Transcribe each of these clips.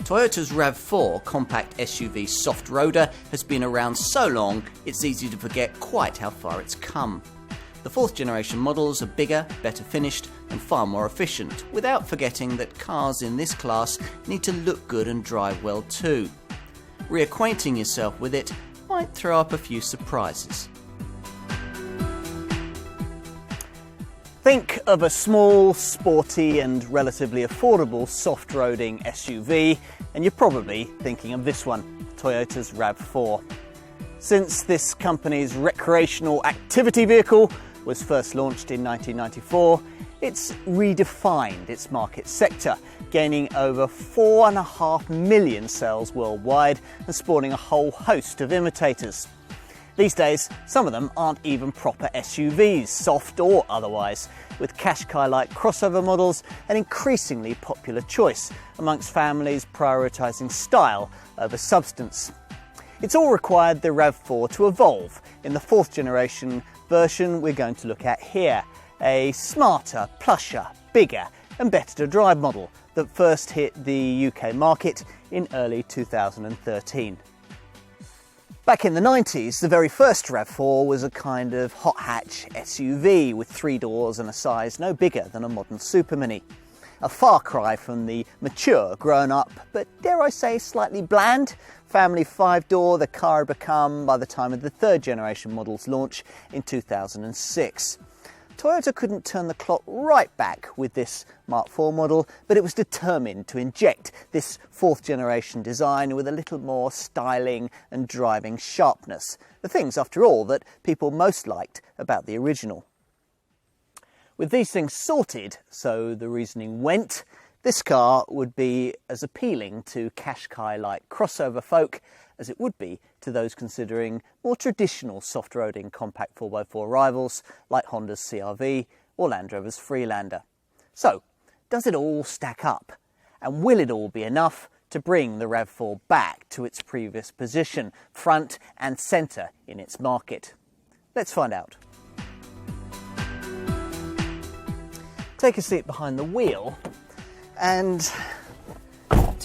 Toyota's RAV4 compact SUV soft roader has been around so long it's easy to forget quite how far it's come. The fourth generation models are bigger, better finished and far more efficient, without forgetting that cars in this class need to look good and drive well too. Reacquainting yourself with it might throw up a few surprises. Think of a small, sporty and relatively affordable soft-roading SUV and you're probably thinking of this one, Toyota's RAV4. Since this company's recreational activity vehicle was first launched in 1994, it's redefined its market sector, gaining over 4.5 million sales worldwide and spawning a whole host of imitators. These days, some of them aren't even proper SUVs, soft or otherwise, with Qashqai-like crossover models an increasingly popular choice amongst families prioritising style over substance. It's all required the RAV4 to evolve in the fourth generation version we're going to look at here, a smarter, plusher, bigger and better to drive model that first hit the UK market in early 2013. Back in the 90s, the very first RAV4 was a kind of hot hatch SUV with 3 doors and a size no bigger than a modern Super Mini. A far cry from the mature, grown-up, but dare I say slightly bland, family 5-door the car had become by the time of the third generation model's launch in 2006. Toyota couldn't turn the clock right back with this Mark IV model, but it was determined to inject this fourth generation design with a little more styling and driving sharpness, the things, after all, that people most liked about the original. With these things sorted, so the reasoning went, this car would be as appealing to Qashqai-like crossover folk as it would be to those considering more traditional soft-roading compact 4x4 rivals like Honda's CR-V or Land Rover's Freelander. So, does it all stack up? And will it all be enough to bring the RAV4 back to its previous position, front and centre in its market? Let's find out. Take a seat behind the wheel and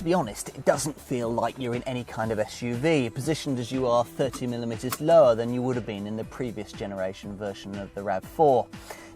to be honest, it doesn't feel like you're in any kind of SUV, positioned as you are 30mm lower than you would have been in the previous generation version of the RAV4.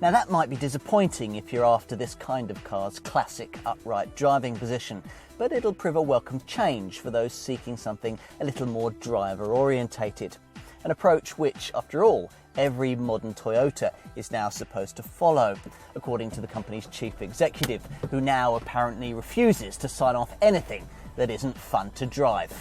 Now that might be disappointing if you're after this kind of car's classic upright driving position, but it'll prove a welcome change for those seeking something a little more driver orientated. An approach which, after all, every modern Toyota is now supposed to follow, according to the company's chief executive, who now apparently refuses to sign off anything that isn't fun to drive.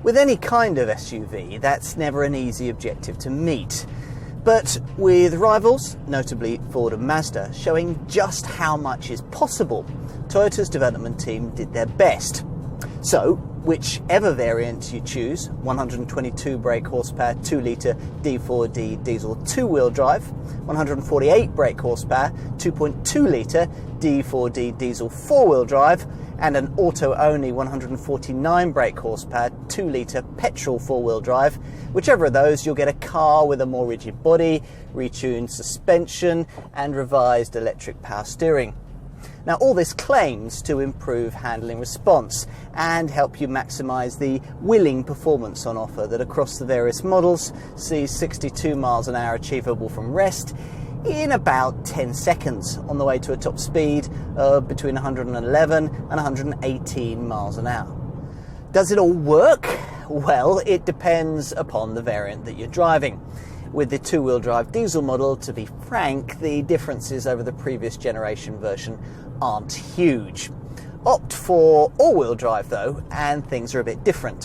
With any kind of SUV, that's never an easy objective to meet. But with rivals, notably Ford and Mazda, showing just how much is possible, Toyota's development team did their best. So, whichever variant you choose, 122 brake horsepower 2-litre D4D diesel 2-wheel drive, 148 brake horsepower 2.2-litre D4D diesel 4-wheel drive, and an auto-only 149 brake horsepower 2-litre petrol 4-wheel drive, whichever of those, you'll get a car with a more rigid body, retuned suspension and revised electric power steering. Now all this claims to improve handling response and help you maximise the willing performance on offer that across the various models sees 62 miles an hour achievable from rest in about 10 seconds on the way to a top speed of between 111 and 118 miles an hour. Does it all work? Well, it depends upon the variant that you're driving. With the 2-wheel drive diesel model, to be frank, the differences over the previous generation version aren't huge. Opt for all-wheel drive though, and things are a bit different.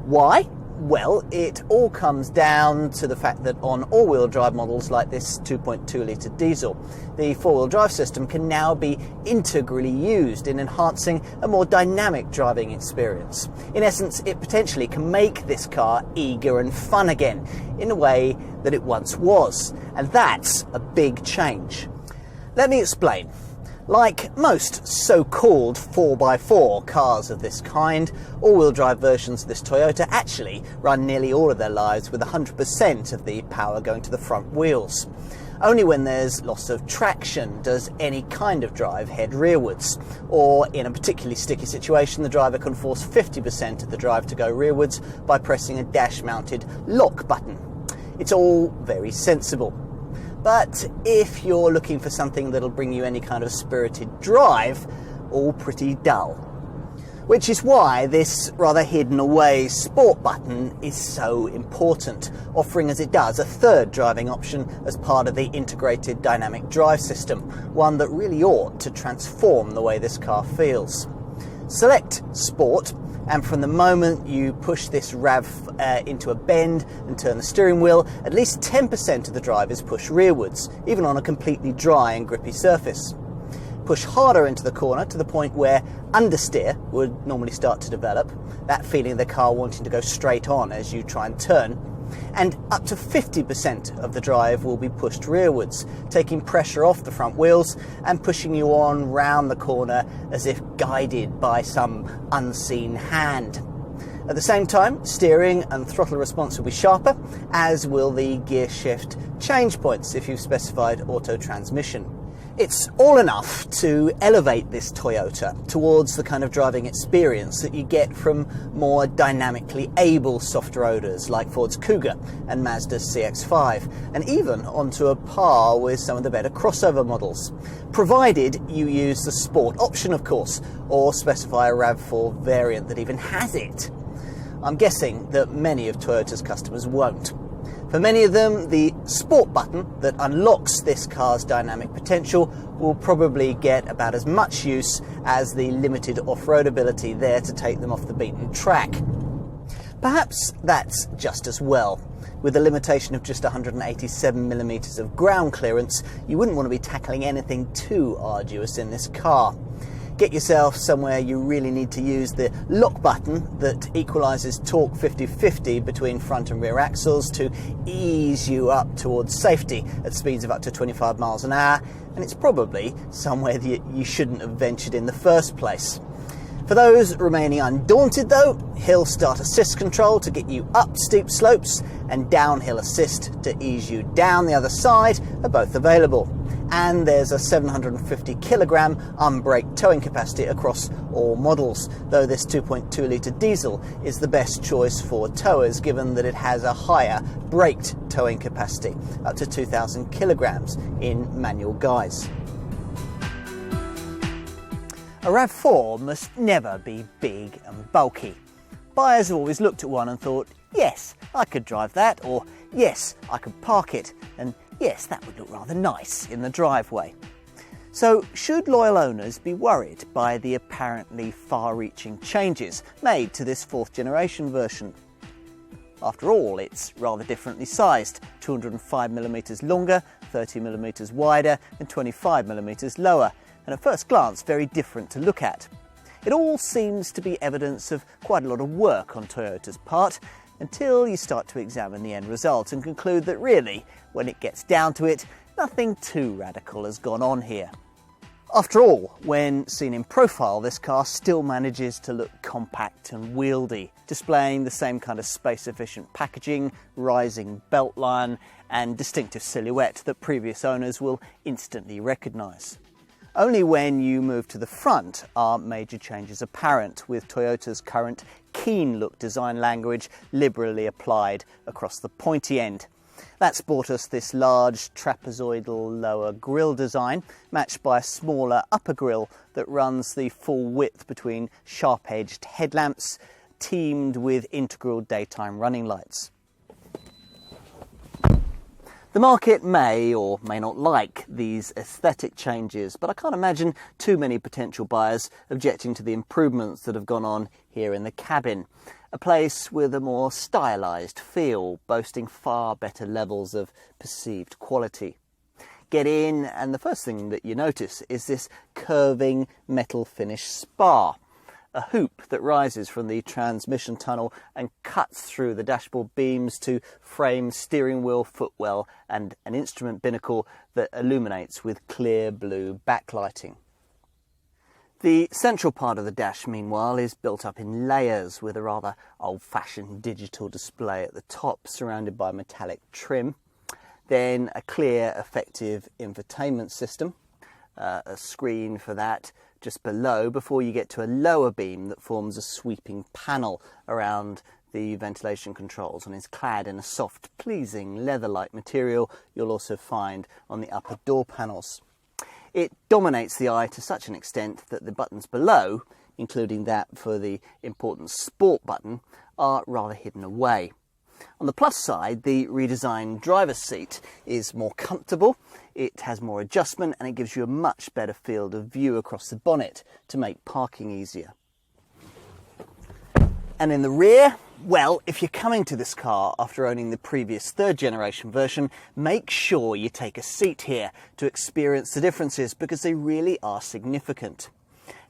Why? Well, it all comes down to the fact that on all-wheel drive models like this 2.2-litre diesel, the 4-wheel drive system can now be integrally used in enhancing a more dynamic driving experience. In essence, it potentially can make this car eager and fun again, in a way that it once was. And that's a big change. Let me explain. Like most so-called 4x4 cars of this kind, all-wheel drive versions of this Toyota actually run nearly all of their lives with 100% of the power going to the front wheels. Only when there's loss of traction does any kind of drive head rearwards, or in a particularly sticky situation the driver can force 50% of the drive to go rearwards by pressing a dash-mounted lock button. It's all very sensible. But if you're looking for something that'll bring you any kind of spirited drive, all pretty dull. Which is why this rather hidden away sport button is so important, offering as it does a third driving option as part of the integrated dynamic drive system, one that really ought to transform the way this car feels. Select Sport, and from the moment you push this RAV into a bend and turn the steering wheel, at least 10% of the drive is pushed rearwards, even on a completely dry and grippy surface. Push harder into the corner to the point where understeer would normally start to develop, that feeling of the car wanting to go straight on as you try and turn, and up to 50% of the drive will be pushed rearwards, taking pressure off the front wheels and pushing you on round the corner as if guided by some unseen hand. At the same time, steering and throttle response will be sharper, as will the gear shift change points if you've specified auto transmission. It's all enough to elevate this Toyota towards the kind of driving experience that you get from more dynamically able soft roaders like Ford's Kuga and Mazda's CX-5, and even onto a par with some of the better crossover models, provided you use the Sport option, of course, or specify a RAV4 variant that even has it. I'm guessing that many of Toyota's customers won't. For many of them, the Sport button that unlocks this car's dynamic potential will probably get about as much use as the limited off-road ability there to take them off the beaten track. Perhaps that's just as well. With a limitation of just 187mm of ground clearance, you wouldn't want to be tackling anything too arduous in this car. Get yourself somewhere you really need to use the lock button that equalises torque 50-50 between front and rear axles to ease you up towards safety at speeds of up to 25 miles an hour, and it's probably somewhere that you shouldn't have ventured in the first place. For those remaining undaunted though, hill start assist control to get you up steep slopes and downhill assist to ease you down the other side are both available. And there's a 750 kilogram unbraked towing capacity across all models, though this 2.2 litre diesel is the best choice for towers given that it has a higher braked towing capacity, up to 2,000 kilograms in manual guise. A RAV4 must never be big and bulky. Buyers have always looked at one and thought, yes, I could drive that, or yes, I could park it, and yes, that would look rather nice in the driveway. So should loyal owners be worried by the apparently far-reaching changes made to this fourth generation version? After all, it's rather differently sized, 205mm longer, 30mm wider and 25mm lower, and at first glance very different to look at. It all seems to be evidence of quite a lot of work on Toyota's part, until you start to examine the end result and conclude that really, when it gets down to it, nothing too radical has gone on here. After all, when seen in profile, this car still manages to look compact and wieldy, displaying the same kind of space-efficient packaging, rising beltline, and distinctive silhouette that previous owners will instantly recognise. Only when you move to the front are major changes apparent, with Toyota's current keen look design language liberally applied across the pointy end. That's brought us this large trapezoidal lower grille design, matched by a smaller upper grille that runs the full width between sharp-edged headlamps, teamed with integral daytime running lights. The market may or may not like these aesthetic changes, but I can't imagine too many potential buyers objecting to the improvements that have gone on here in the cabin. A place with a more stylised feel, boasting far better levels of perceived quality. Get in, and the first thing that you notice is this curving metal finish spar. A hoop that rises from the transmission tunnel and cuts through the dashboard beams to frame steering wheel, footwell and an instrument binnacle that illuminates with clear blue backlighting. The central part of the dash, meanwhile, is built up in layers with a rather old-fashioned digital display at the top surrounded by metallic trim. then a clear, effective infotainment system, a screen for that just below before you get to a lower beam that forms a sweeping panel around the ventilation controls and is clad in a soft, pleasing leather-like material you'll also find on the upper door panels. It dominates the eye to such an extent that the buttons below, including that for the important Sport button, are rather hidden away. On the plus side, the redesigned driver's seat is more comfortable, it has more adjustment, and it gives you a much better field of view across the bonnet to make parking easier. And in the rear, well, if you're coming to this car after owning the previous third generation version, make sure you take a seat here to experience the differences, because they really are significant.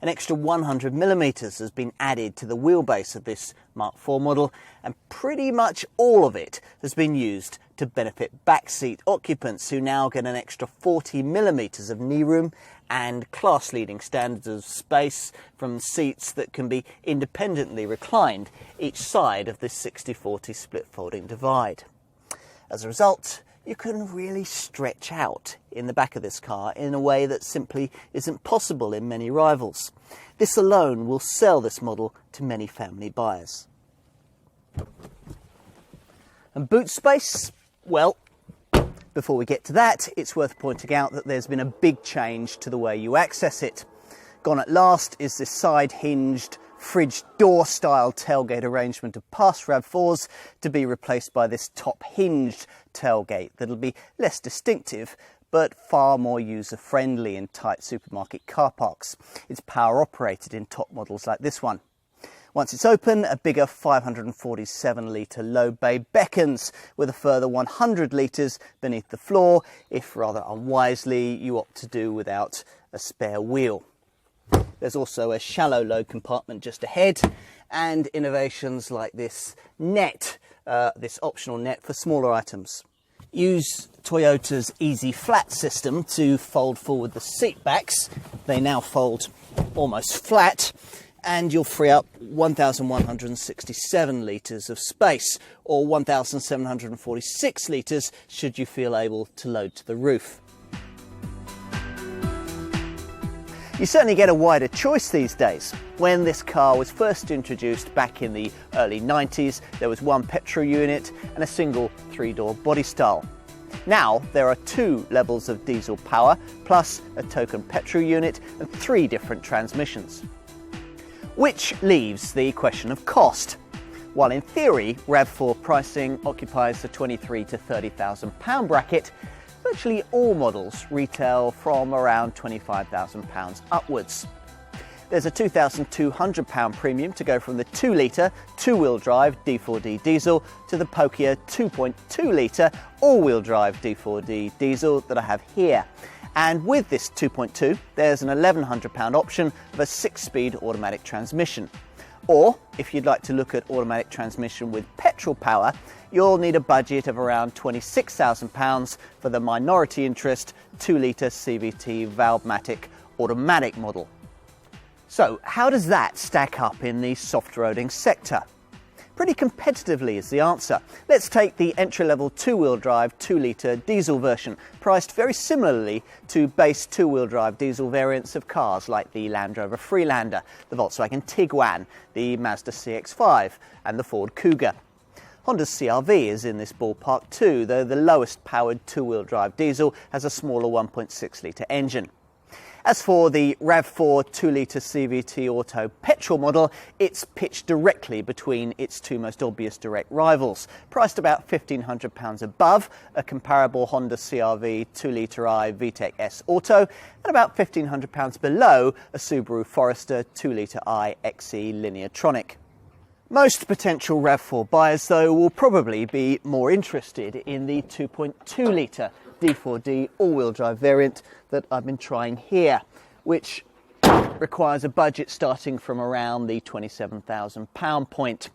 An extra 100mm has been added to the wheelbase of this Mark IV model, and pretty much all of it has been used to benefit backseat occupants, who now get an extra 40mm of knee room and class-leading standards of space from seats that can be independently reclined each side of this 60/40 split folding divide. As a result, you can really stretch out in the back of this car in a way that simply isn't possible in many rivals. This alone will sell this model to many family buyers. And boot space? Well, before we get to that, it's worth pointing out that there's been a big change to the way you access it. Gone at last is this side-hinged fridge door style tailgate arrangement of past RAV4s, to be replaced by this top hinged tailgate that'll be less distinctive but far more user friendly in tight supermarket car parks. It's power operated in top models like this one. Once it's open, a bigger 547 litre low bay beckons, with a further 100 litres beneath the floor if, rather unwisely, you opt to do without a spare wheel. There's also a shallow load compartment just ahead, and innovations like this net, this optional net for smaller items. Use Toyota's Easy Flat system to fold forward the seat backs. They now fold almost flat, and you'll free up 1,167 litres of space, or 1,746 litres should you feel able to load to the roof. You certainly get a wider choice these days. When this car was first introduced back in the early 90s, there was one petrol unit and a single 3-door body style. Now there are 2 levels of diesel power, plus a token petrol unit and 3 different transmissions. Which leaves the question of cost. While in theory RAV4 pricing occupies the £23,000 to £30,000 bracket, virtually all models retail from around £25,000 upwards. There's a £2,200 premium to go from the 2-litre two-wheel drive D4D diesel to the pokier 2.2 litre all-wheel drive D4D diesel that I have here. And with this 2.2, there's an £1,100 option of a 6-speed automatic transmission. Or, if you'd like to look at automatic transmission with petrol power, you'll need a budget of around £26,000 for the minority interest 2-litre CVT Valvematic automatic model. So, how does that stack up in the soft roading sector? Pretty competitively is the answer. Let's take the entry-level 2-wheel drive 2-litre diesel version, priced very similarly to base 2-wheel drive diesel variants of cars like the Land Rover Freelander, the Volkswagen Tiguan, the Mazda CX-5 and the Ford Kuga. Honda's CR-V is in this ballpark too, though the lowest powered 2-wheel drive diesel has a smaller 1.6 litre engine. As for the RAV4 2-litre CVT Auto petrol model, it's pitched directly between its 2 most obvious direct rivals, priced about £1,500 above a comparable Honda CR-V 2-litre I VTEC S Auto, and about £1,500 below a Subaru Forester 2-litre I XE Lineartronic. Most potential RAV4 buyers, though, will probably be more interested in the 2.2 litre D4D all-wheel drive variant that I've been trying here, which requires a budget starting from around the £27,000 point.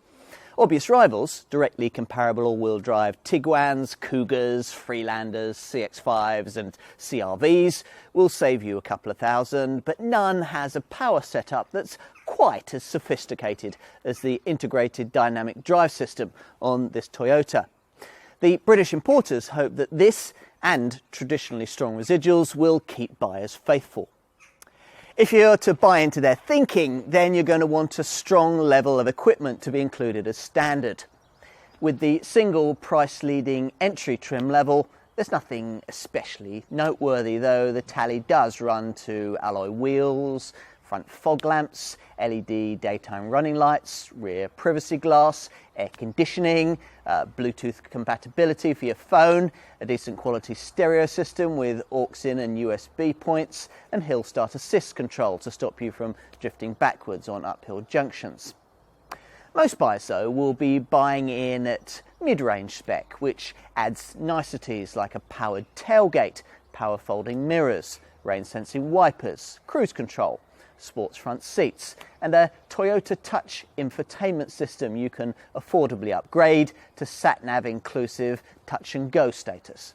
Obvious rivals, directly comparable all-wheel drive Tiguans, Kugas, Freelanders, CX-5s and CR-Vs will save you a couple of thousand, but none has a power setup that's quite as sophisticated as the integrated dynamic drive system on this Toyota. The British importers hope that this and traditionally strong residuals will keep buyers faithful. If you're to buy into their thinking, then you're going to want a strong level of equipment to be included as standard. With the single price-leading entry trim level, there's nothing especially noteworthy, though the tally does run to alloy wheels, front fog lamps, LED daytime running lights, rear privacy glass, air conditioning, Bluetooth compatibility for your phone, a decent quality stereo system with aux-in and USB points, and hill start assist control to stop you from drifting backwards on uphill junctions. Most buyers, though, will be buying in at mid-range spec, which adds niceties like a powered tailgate, power folding mirrors, rain-sensing wipers, cruise control, sports front seats, and a Toyota Touch infotainment system you can affordably upgrade to sat-nav inclusive touch and go status.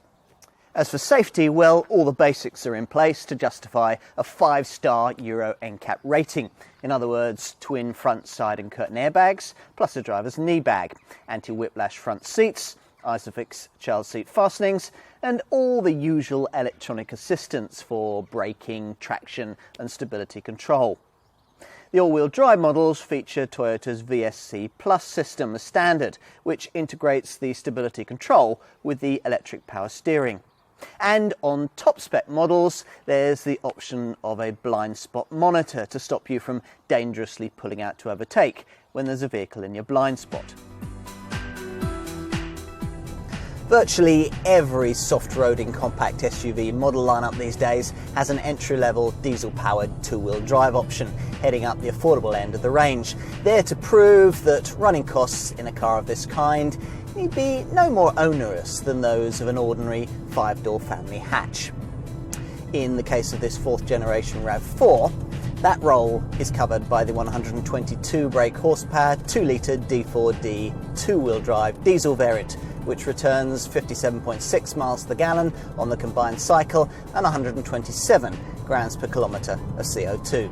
As for safety, well, all the basics are in place to justify a 5-star Euro NCAP rating. In other words, twin front, side and curtain airbags, plus a driver's knee bag, anti-whiplash front seats, Isofix child seat fastenings, and all the usual electronic assistance for braking, traction and stability control. The all-wheel drive models feature Toyota's VSC Plus system as standard, which integrates the stability control with the electric power steering. And on top spec models, there's the option of a blind spot monitor to stop you from dangerously pulling out to overtake when there's a vehicle in your blind spot. Virtually every soft-roading compact SUV model lineup these days has an entry-level diesel-powered two-wheel drive option, heading up the affordable end of the range, there to prove that running costs in a car of this kind need be no more onerous than those of an ordinary 5-door family hatch. In the case of this 4th generation RAV4, that role is covered by the 122 brake horsepower 2-litre D4D two-wheel drive diesel variant, which returns 57.6 miles per gallon on the combined cycle and 127 grams per kilometre of CO2.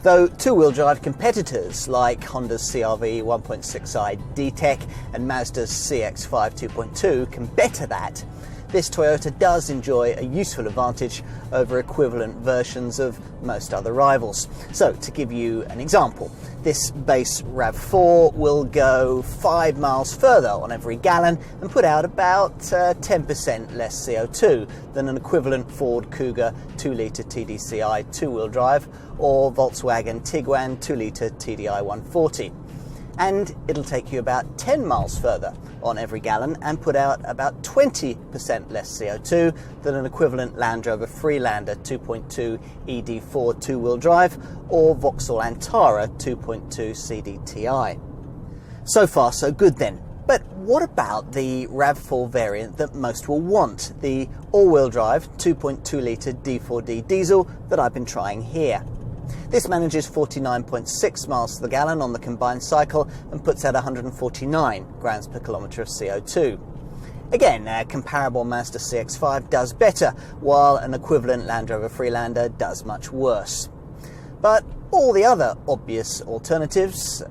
Though two-wheel drive competitors like Honda's CR-V 1.6i D-Tech and Mazda's CX-5 2.2 can better that, this Toyota does enjoy a useful advantage over equivalent versions of most other rivals. So, to give you an example, this base RAV4 will go 5 miles further on every gallon and put out about 10% less CO2 than an equivalent Ford Kuga 2-litre TDCi two-wheel drive or Volkswagen Tiguan 2-litre TDI 140. And it'll take you about 10 miles further on every gallon and put out about 20% less CO2 than an equivalent Land Rover Freelander 2.2 ED4 two-wheel drive or Vauxhall Antara 2.2 CDTI. So far so good then. But what about the RAV4 variant that most will want, the all-wheel drive 2.2 litre D4D diesel that I've been trying here? This manages 49.6 miles to the gallon on the combined cycle and puts out 149 grams per kilometre of CO2. Again, a comparable Mazda CX-5 does better, while an equivalent Land Rover Freelander does much worse. But all the other obvious alternatives,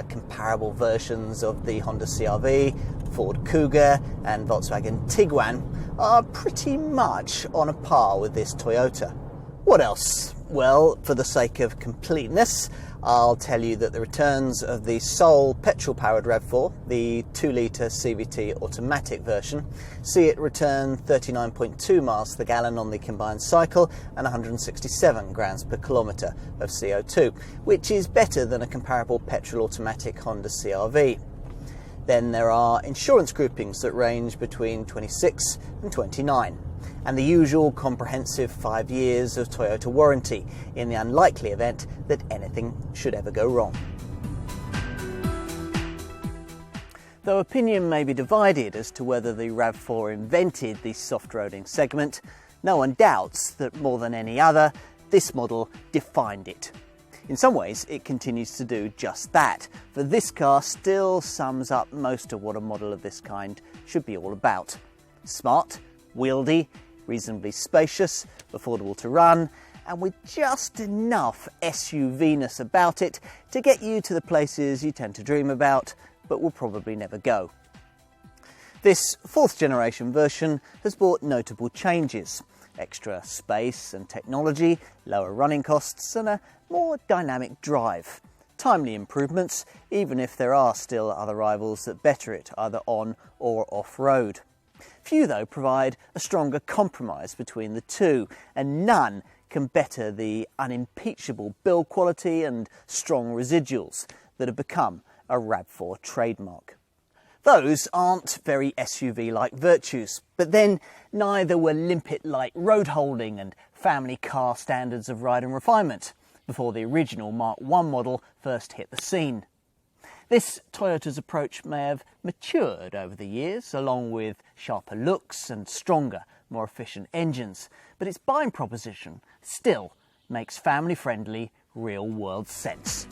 comparable versions of the Honda CR-V, Ford Kuga and Volkswagen Tiguan, are pretty much on a par with this Toyota. What else? Well, for the sake of completeness, I'll tell you that the returns of the sole petrol-powered RAV4, the 2-litre CVT automatic version, see it return 39.2 miles per gallon on the combined cycle and 167 grams per kilometre of CO2, which is better than a comparable petrol automatic Honda CR-V. Then there are insurance groupings that range between 26 and 29. And the usual comprehensive 5 years of Toyota warranty in the unlikely event that anything should ever go wrong. Though opinion may be divided as to whether the RAV4 invented the soft-roading segment, no one doubts that more than any other, this model defined it. In some ways, it continues to do just that, for this car still sums up most of what a model of this kind should be all about. Smart, wieldy, reasonably spacious, affordable to run, and with just enough SUV-ness about it to get you to the places you tend to dream about, but will probably never go. This fourth generation version has brought notable changes: extra space and technology, lower running costs and a more dynamic drive. Timely improvements, even if there are still other rivals that better it either on or off-road. Few though provide a stronger compromise between the two, and none can better the unimpeachable build quality and strong residuals that have become a RAV4 trademark. Those aren't very SUV-like virtues, but then neither were limpet-like road holding and family car standards of ride and refinement before the original Mark I model first hit the scene. This Toyota's approach may have matured over the years, along with sharper looks and stronger, more efficient engines, but its buying proposition still makes family-friendly, real-world sense.